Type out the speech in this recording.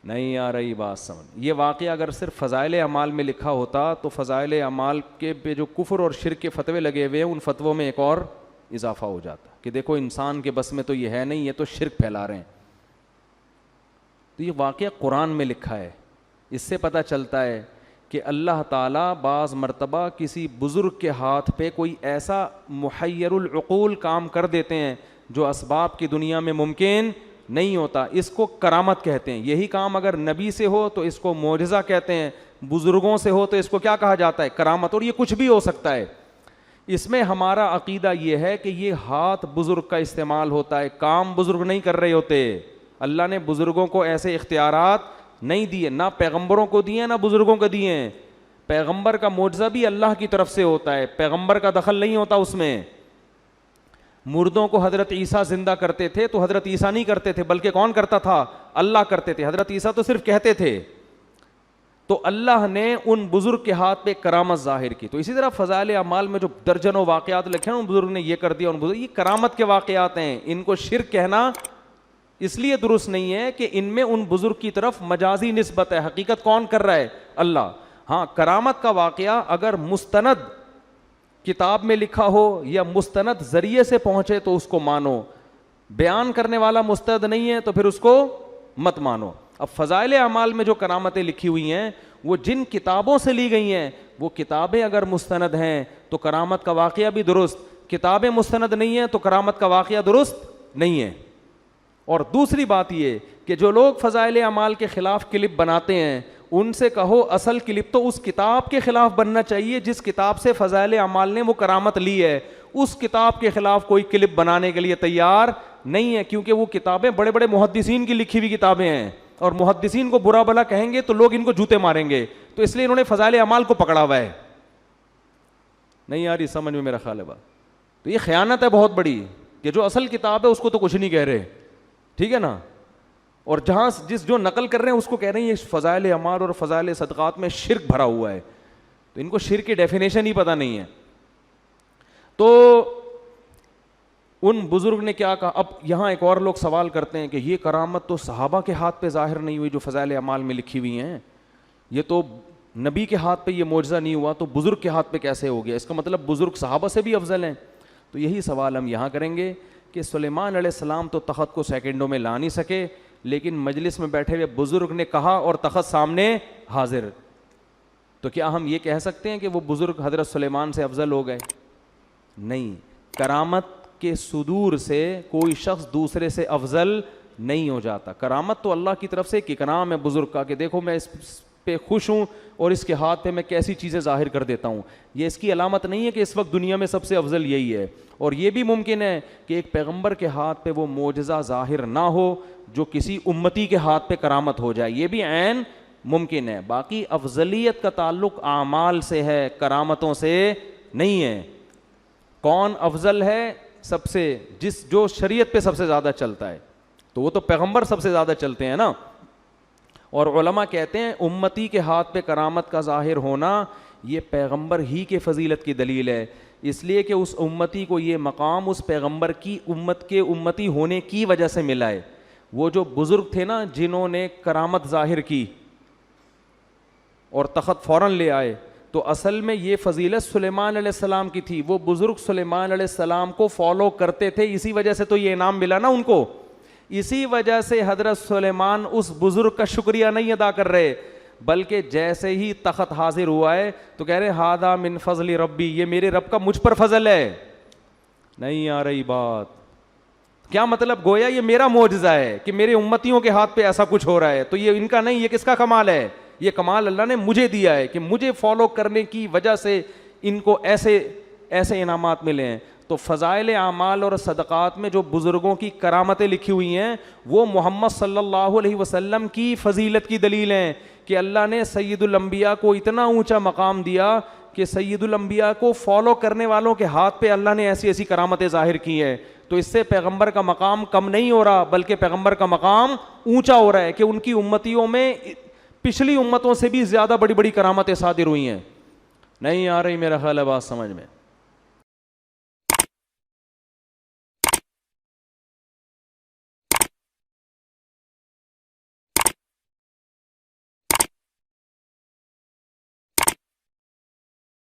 نہیں آ رہی بات سمجھ. یہ واقعہ اگر صرف فضائل اعمال میں لکھا ہوتا تو فضائل اعمال کے پہ جو کفر اور شرک کے فتوے لگے ہوئے ہیں ان فتووں میں ایک اور اضافہ ہو جاتا کہ دیکھو انسان کے بس میں تو یہ ہے نہیں, یہ تو شرک پھیلا رہے ہیں. تو یہ واقعہ قرآن میں لکھا ہے. اس سے پتہ چلتا ہے کہ اللہ تعالیٰ بعض مرتبہ کسی بزرگ کے ہاتھ پہ کوئی ایسا محیر العقول کام کر دیتے ہیں جو اسباب کی دنیا میں ممکن نہیں ہوتا. اس کو کرامت کہتے ہیں. یہی کام اگر نبی سے ہو تو اس کو معجزہ کہتے ہیں, بزرگوں سے ہو تو اس کو کیا کہا جاتا ہے؟ کرامت. اور یہ کچھ بھی ہو سکتا ہے. اس میں ہمارا عقیدہ یہ ہے کہ یہ ہاتھ بزرگ کا استعمال ہوتا ہے, کام بزرگ نہیں کر رہے ہوتے. اللہ نے بزرگوں کو ایسے اختیارات نہیں دیے, نہ پیغمبروں کو دیے نہ بزرگوں کو دیے ہیں. پیغمبر کا معجزہ بھی اللہ کی طرف سے ہوتا ہے, پیغمبر کا دخل نہیں ہوتا اس میں. مردوں کو حضرت عیسیٰ زندہ کرتے تھے تو حضرت عیسیٰ نہیں کرتے تھے, بلکہ کون کرتا تھا؟ اللہ کرتے تھے. حضرت عیسیٰ تو صرف کہتے تھے. تو اللہ نے ان بزرگ کے ہاتھ پہ کرامت ظاہر کی. تو اسی طرح فضائل اعمال میں جو درجنوں واقعات لکھے ہیں ان بزرگ نے یہ کر دیا, ان بزرگ, یہ کرامت کے واقعات ہیں. ان کو شرک کہنا اس لیے درست نہیں ہے کہ ان میں ان بزرگ کی طرف مجازی نسبت ہے, حقیقت کون کر رہا ہے؟ اللہ. ہاں, کرامت کا واقعہ اگر مستند کتاب میں لکھا ہو یا مستند ذریعے سے پہنچے تو اس کو مانو, بیان کرنے والا مستند نہیں ہے تو پھر اس کو مت مانو. اب فضائل اعمال میں جو کرامتیں لکھی ہوئی ہیں وہ جن کتابوں سے لی گئی ہیں وہ کتابیں اگر مستند ہیں تو کرامت کا واقعہ بھی درست, کتابیں مستند نہیں ہیں تو کرامت کا واقعہ درست نہیں ہے. اور دوسری بات یہ کہ جو لوگ فضائل اعمال کے خلاف کلپ بناتے ہیں ان سے کہو اصل کلپ تو اس کتاب کے خلاف بننا چاہیے جس کتاب سے فضائل اعمال نے وہ کرامت لی ہے. اس کتاب کے خلاف کوئی کلپ بنانے کے لیے تیار نہیں ہے, کیونکہ وہ کتابیں بڑے بڑے محدثین کی لکھی ہوئی کتابیں ہیں, اور محدثین کو برا بھلا کہیں گے تو لوگ ان کو جوتے ماریں گے. تو اس لیے انہوں نے فضائل اعمال کو پکڑا ہوا ہے. نہیں آ رہی سمجھ میں میرا خیال ہے بات. تو یہ خیانت ہے بہت بڑی کہ جو اصل کتاب ہے اس کو تو کچھ نہیں کہہ رہے, ٹھیک ہے نا, اور جہاں جو نقل کر رہے ہیں اس کو کہہ رہے ہیں یہ فضائل اعمال اور فضائل صدقات میں شرک بھرا ہوا ہے. تو ان کو شرک کی ڈیفینیشن ہی پتہ نہیں ہے. تو ان بزرگ نے کیا کہا. اب یہاں ایک اور لوگ سوال کرتے ہیں کہ یہ کرامت تو صحابہ کے ہاتھ پہ ظاہر نہیں ہوئی جو فضائل اعمال میں لکھی ہوئی ہیں, یہ تو نبی کے ہاتھ پہ یہ معجزہ نہیں ہوا تو بزرگ کے ہاتھ پہ کیسے ہو گیا؟ اس کا مطلب بزرگ صحابہ سے بھی افضل ہیں. تو یہی سوال ہم یہاں کریں گے کہ سلیمان علیہ السلام تو تخت کو سیکنڈوں میں لا نہیں سکے, لیکن مجلس میں بیٹھے ہوئے بزرگ نے کہا اور تخت سامنے حاضر. تو کیا ہم یہ کہہ سکتے ہیں کہ وہ بزرگ حضرت سلیمان سے افضل ہو گئے؟ نہیں. کرامت کے صدور سے کوئی شخص دوسرے سے افضل نہیں ہو جاتا. کرامت تو اللہ کی طرف سے ایک اکرام ہے بزرگ کا کہ دیکھو میں اس پہ خوش ہوں اور اس کے ہاتھ پہ میں کیسی چیزیں ظاہر کر دیتا ہوں. یہ اس کی علامت نہیں ہے کہ اس وقت دنیا میں سب سے افضل یہی ہے. اور یہ بھی ممکن ہے کہ ایک پیغمبر کے ہاتھ پہ وہ معجزہ ظاہر نہ ہو جو کسی امتی کے ہاتھ پہ کرامت ہو جائے, یہ بھی عین ممکن ہے. باقی افضلیت کا تعلق اعمال سے ہے, کرامتوں سے نہیں ہے. کون افضل ہے سب سے؟ جو شریعت پہ سب سے زیادہ چلتا ہے, تو وہ تو پیغمبر سب سے زیادہ چلتے ہیں نا. اور علماء کہتے ہیں امتی کے ہاتھ پہ کرامت کا ظاہر ہونا یہ پیغمبر ہی کے فضیلت کی دلیل ہے, اس لیے کہ اس امتی کو یہ مقام اس پیغمبر کی امت کے امتی ہونے کی وجہ سے ملا ہے. وہ جو بزرگ تھے نا جنہوں نے کرامت ظاہر کی اور تخت فوراً لے آئے, تو اصل میں یہ فضیلت سلیمان علیہ السلام کی تھی. وہ بزرگ سلیمان علیہ السلام کو فالو کرتے تھے, اسی وجہ سے تو یہ انعام ملا نا ان کو. اسی وجہ سے حضرت سلیمان اس بزرگ کا شکریہ نہیں ادا کر رہے, بلکہ جیسے ہی تخت حاضر ہوا ہے تو کہہ رہے ہادہ من فضل ربی, یہ میرے رب کا مجھ پر فضل ہے. نہیں آ رہی بات؟ کیا مطلب؟ گویا یہ میرا معجزہ ہے کہ میرے امتیوں کے ہاتھ پہ ایسا کچھ ہو رہا ہے, تو یہ ان کا نہیں, یہ کس کا کمال ہے؟ یہ کمال اللہ نے مجھے دیا ہے کہ مجھے فالو کرنے کی وجہ سے ان کو ایسے انعامات ملے ہیں. تو فضائل اعمال اور صدقات میں جو بزرگوں کی کرامتیں لکھی ہوئی ہیں وہ محمد صلی اللہ علیہ وسلم کی فضیلت کی دلیل ہیں کہ اللہ نے سید الانبیاء کو اتنا اونچا مقام دیا کہ سید الانبیاء کو فالو کرنے والوں کے ہاتھ پہ اللہ نے ایسی ایسی کرامتیں ظاہر کی ہیں. تو اس سے پیغمبر کا مقام کم نہیں ہو رہا, بلکہ پیغمبر کا مقام اونچا ہو رہا ہے کہ ان کی امتیوں میں پچھلی امتوں سے بھی زیادہ بڑی بڑی کرامتیں صادر ہوئی ہیں. نہیں آ رہی میرا خیال ہے بات سمجھ میں؟